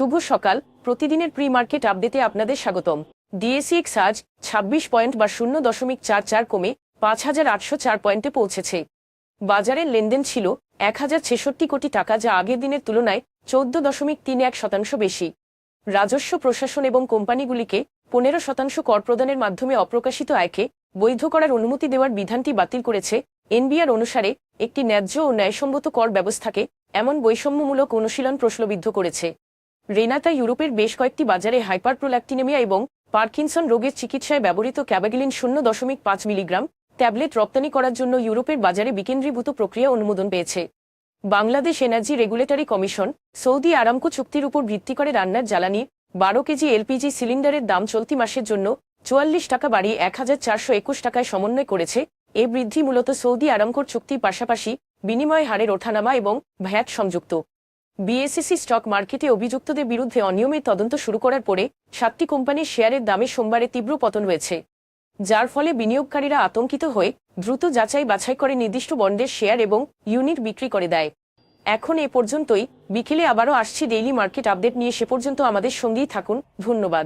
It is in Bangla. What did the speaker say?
শুভ সকাল। প্রতিদিনের প্রি মার্কেট আপডেটে আপনাদের স্বাগতম। ডিএসইএক্স আজ 26 পয়েন্ট বা 0.44 কমে 5,804 পয়েন্টে পৌঁছেছে। বাজারের লেনদেন ছিল 1,066 কোটি টাকা, যা আগের দিনের তুলনায় 14.31% বেশি। রাজস্ব প্রশাসন এবং কোম্পানিগুলিকে 15% কর প্রদানের মাধ্যমে অপ্রকাশিত আয়কে বৈধ করার অনুমতি দেওয়ার বিধানটি বাতিল করেছে এনবিআর অনুসারে একটি ন্যায্য ও ন্যায়সম্মত কর ব্যবস্থাকে এমন বৈষম্যমূলক অনুশীলন প্রশ্নবিদ্ধ করেছে। রেনাতা ইউরোপের বেশ কয়েকটি বাজারে হাইপারপ্রোল্যাক্টিনেমিয়া এবং পার্কিনসন রোগের চিকিৎসায় ব্যবহৃত ক্যাবাগিলিন 0.5 মিলিগ্রাম ট্যাবলেট রপ্তানি করার জন্য ইউরোপের বাজারে বিকেন্দ্রীভূত প্রক্রিয়া অনুমোদন পেয়েছে। Bangladesh energy regulatory commission Saudi Aramco চুক্তির উপর ভিত্তি করে রান্নার জ্বালানি 12 কেজি এলপিজি সিলিন্ডারের দাম চলতি মাসের জন্য 44 টাকা বাড়িয়ে 1,421 টাকায় সমন্বয় করেছে। এই বৃদ্ধি মূলত সৌদি আরামকোর চুক্তির পাশাপাশি বিনিময় হারের ওঠানামা এবং ভ্যাট সংযুক্ত। বিএসইসি স্টক মার্কেটে অভিযুক্তদের বিরুদ্ধে অনিয়মের তদন্ত শুরু করার পরে 7টি কোম্পানির শেয়ারের দামে সোমবারে তীব্র পতন হয়েছে, যার ফলে বিনিয়োগকারীরা আতঙ্কিত হয়ে দ্রুত যাচাই বাছাই করে নির্দিষ্ট বন্ডের শেয়ার এবং ইউনিট বিক্রি করে দেয়। এখন এ পর্যন্তই। বিকেলে আবারও আসছি ডেইলি মার্কেট আপডেট নিয়ে। সে পর্যন্ত আমাদের সঙ্গেই থাকুন। ধন্যবাদ।